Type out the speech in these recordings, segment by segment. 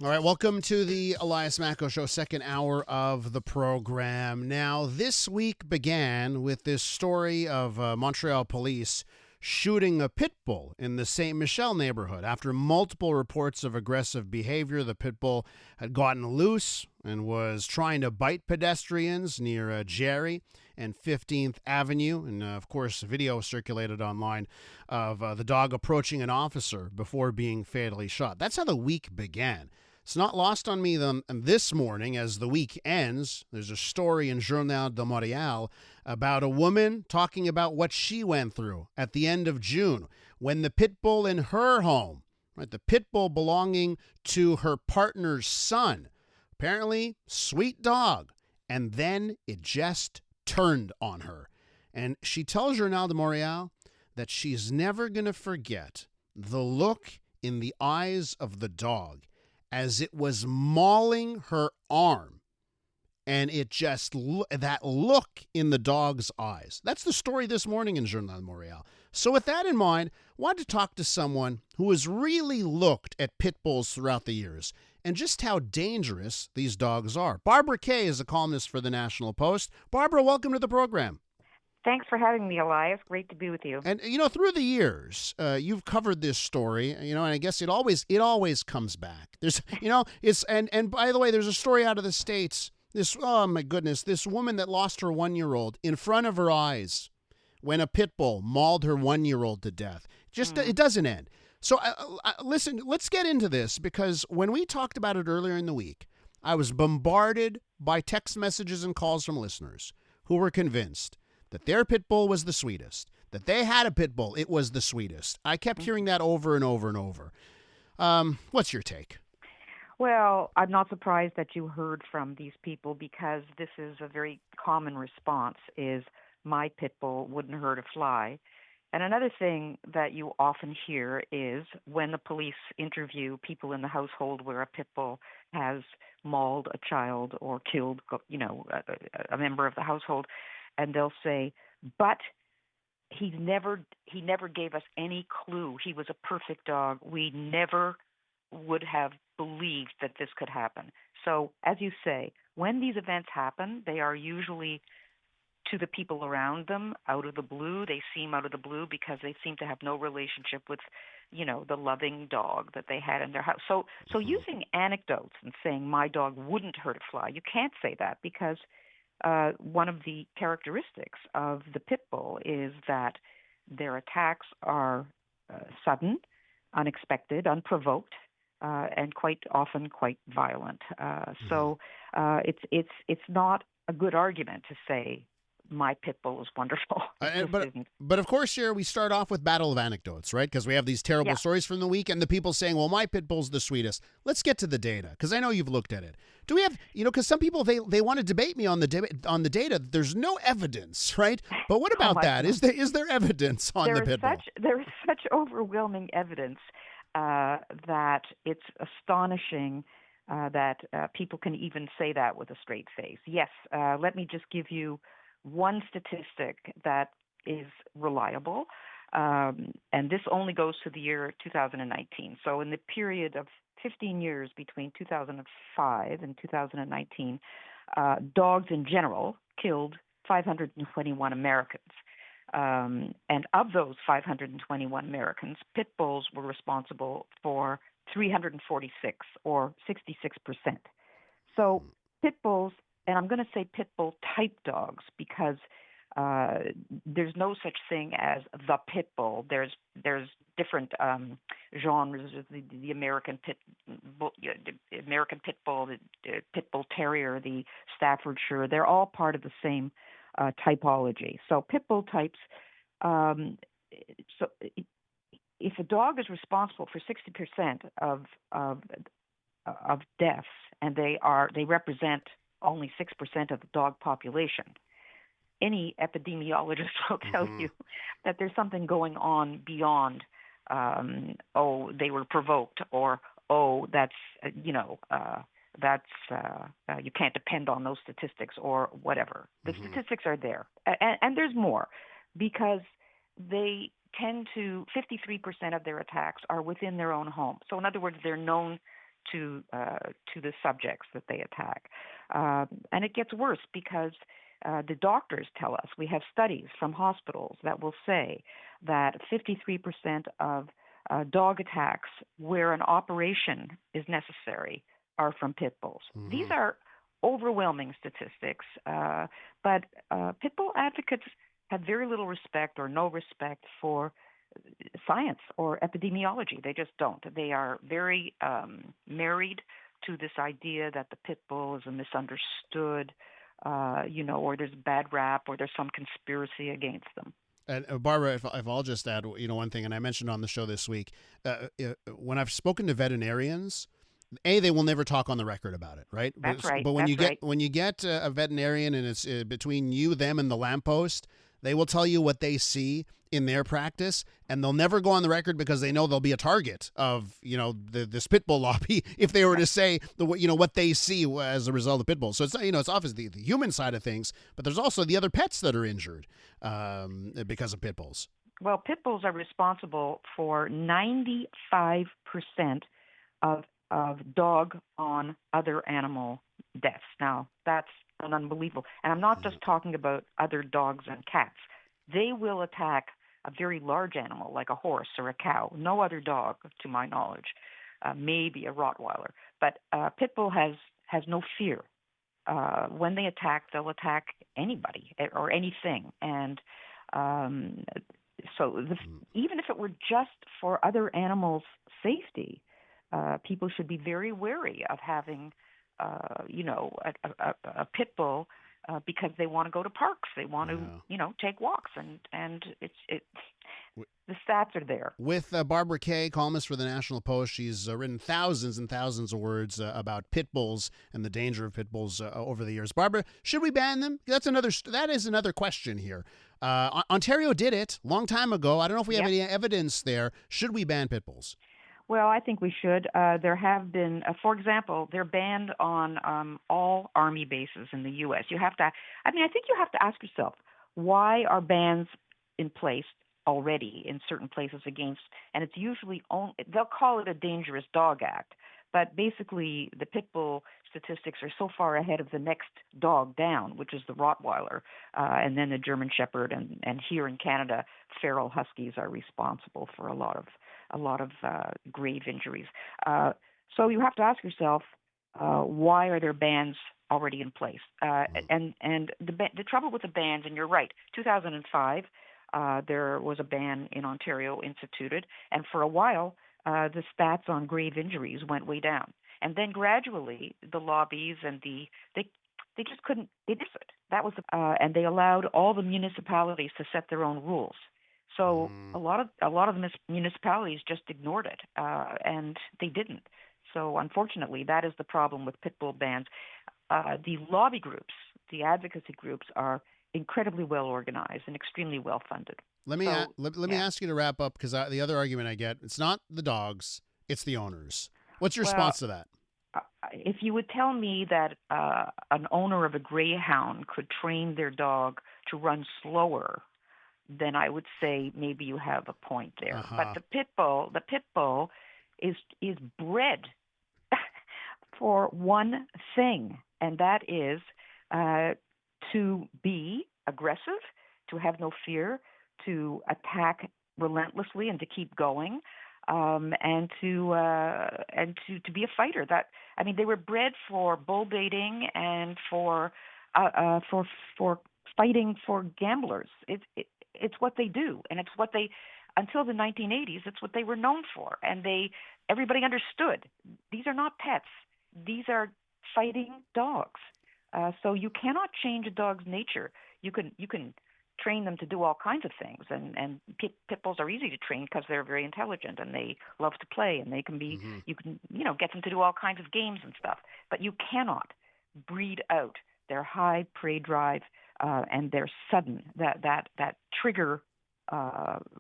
All right, welcome to the Elias Macco Show, second hour of the program. Now, this week began with this story of Montreal police shooting a pit bull in the St. Michel neighborhood. After multiple reports of aggressive behavior, the pit bull had gotten loose and was trying to bite pedestrians near Jerry and 15th Avenue. And, of course, video circulated online of the dog approaching an officer before being fatally shot. That's how the week began. It's not lost on me this morning as the week ends. There's a story in Journal de Montreal about a woman talking about what she went through at the end of June when the pit bull in her home, right, the pit bull belonging to her partner's son, apparently sweet dog, and then it just turned on her. And she tells Journal de Montreal that she's never going to forget the look in the eyes of the dog as it was mauling her arm, and it just, that look in the dog's eyes. That's the story this morning in Journal de Montréal. So with that in mind, I wanted to talk to someone who has really looked at pit bulls throughout the years and just how dangerous these dogs are. Barbara Kay is a columnist for the National Post. Barbara, welcome to the program. Thanks for having me, Elias. Great to be with you. And, through the years, you've covered this story, and I guess it always comes back. There's, and by the way, there's a story out of the States. Oh my goodness, this woman that lost her 1-year-old in front of her eyes when a pit bull mauled her 1-year-old to death. It doesn't end. So listen, let's get into this, because when we talked about it earlier in the week, I was bombarded by text messages and calls from listeners who were convinced that their pit bull was the sweetest, that they had a pit bull, it was the sweetest. I kept hearing that over and over and over. What's your take? Well, I'm not surprised that you heard from these people, because this is a very common response, is my pit bull wouldn't hurt a fly. And another thing that you often hear is when the police interview people in the household where a pit bull has mauled a child or killed, a member of the household, and they'll say, but he never gave us any clue. He was a perfect dog. We never would have believed that this could happen. So, as you say, when these events happen, they are usually to the people around them out of the blue. They seem out of the blue because they seem to have no relationship with, the loving dog that they had in their house. So using anecdotes and saying my dog wouldn't hurt a fly, you can't say that, because one of the characteristics of the pit bull is that their attacks are sudden, unexpected, unprovoked, and quite often quite violent. So it's not a good argument to say my pit bull is wonderful. But of course, here we start off with battle of anecdotes, right? Because we have these terrible stories from the week, and the people saying, well, my pit bull's the sweetest. Let's get to the data, because I know you've looked at it. Do we have, because some people, they want to debate me on the data. There's no evidence, right? But what about that? Is there evidence on the pit bull? There is such overwhelming evidence that it's astonishing that people can even say that with a straight face. Yes, let me just give you one statistic that is reliable, and this only goes to the year 2019. So in the period of 15 years between 2005 and 2019, dogs in general killed 521 Americans. And of those 521 Americans, pit bulls were responsible for 346, or 66%. So pit bulls, and I'm going to say pit bull type dogs, because there's no such thing as the pit bull. There's different genres. The American pit bull, the pit bull terrier, the Staffordshire. They're all part of the same typology. So pit bull types. So if a dog is responsible for 60% of deaths, and they represent only 6% of the dog population, any epidemiologist will tell you that there's something going on beyond, they were provoked, or, that's, you can't depend on those statistics, or whatever. The statistics are there. And there's more, because they tend to, 53% of their attacks are within their own home. So in other words, they're known to the subjects that they attack. And it gets worse because the doctors tell us, we have studies from hospitals that will say that 53% of dog attacks where an operation is necessary are from pit bulls. These are overwhelming statistics, but pit bull advocates have very little respect or no respect for science or epidemiology. They just don't. They are very married to this idea that the pit bull is a misunderstood, or there's a bad rap or there's some conspiracy against them. And Barbara, if I'll just add, one thing, and I mentioned on the show this week, when I've spoken to veterinarians, they will never talk on the record about it, right? That's right. But when That's you get a veterinarian and it's between you, them, and the lamppost, they will tell you what they see in their practice, and they'll never go on the record because they know they'll be a target of this pit bull lobby if they were to say what they see as a result of pit bulls. So it's obviously the human side of things, but there's also the other pets that are injured because of pit bulls. Well, pit bulls are responsible for 95% of dog on other animal deaths. Now, that's an unbelievable. And I'm not just talking about other dogs and cats. They will attack a very large animal like a horse or a cow. No other dog, to my knowledge, maybe a Rottweiler. But pit bull has no fear. When they attack, they'll attack anybody or anything. And even if it were just for other animals' safety, people should be very wary of having, a pit bull because they want to go to parks, they want to, take walks, and the stats are there. With Barbara Kay, columnist for the National Post, she's written thousands and thousands of words about pit bulls and the danger of pit bulls over the years. Barbara, should we ban them? That is another question here. Ontario did it a long time ago. I don't know if we have any evidence there. Should we ban pit bulls? Well, I think we should. There have been, for example, they're banned on all Army bases in the U.S. I think you have to ask yourself, why are bans in place already in certain places against, and it's usually they'll call it a dangerous dog act, but basically the pit bull statistics are so far ahead of the next dog down, which is the Rottweiler, and then the German Shepherd, and here in Canada, feral huskies are responsible for a lot of grave injuries. So you have to ask yourself, why are there bans already in place? And the trouble with the bans, and you're right, 2005, there was a ban in Ontario instituted, and for a while, the stats on grave injuries went way down. And then gradually, the lobbies and they just couldn't. They did it. That was and they allowed all the municipalities to set their own rules. So a lot of the municipalities just ignored it, and they didn't. So unfortunately, that is the problem with pit bull bans. The lobby groups, the advocacy groups, are incredibly well organized and extremely well funded. Let me ask you to wrap up, because the other argument I get, it's not the dogs, it's the owners. What's your response to that? If you would tell me that an owner of a greyhound could train their dog to run slower, then I would say maybe you have a point there. But the pit bull is bred for one thing, and that is to be aggressive, to have no fear, to attack relentlessly, and to keep going, and to be a fighter. They were bred for bull baiting and for fighting for gamblers. It's what they do, and it's what they, until the 1980s, it's what they were known for. And everybody understood, these are not pets. These are fighting dogs. So you cannot change a dog's nature. You can train them to do all kinds of things, and pit bulls are easy to train because they're very intelligent and they love to play, and they can be, you can get them to do all kinds of games and stuff. But you cannot breed out their high prey drive and their sudden that trigger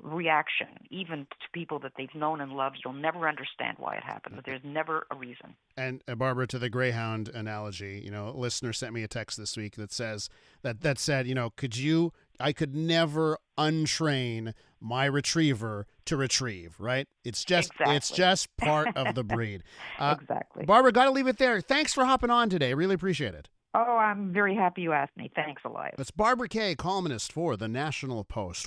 reaction, even to people that they've known and loved. You'll never understand why it happened, but there's never a reason. And Barbara, to the Greyhound analogy, a listener sent me a text this week that says that said, I could never untrain my retriever to retrieve, right? It's just part of the breed. Exactly. Barbara, got to leave it there. Thanks for hopping on today. Really appreciate it. Oh, I'm very happy you asked me. Thanks, Elias. That's Barbara Kay, columnist for the National Post.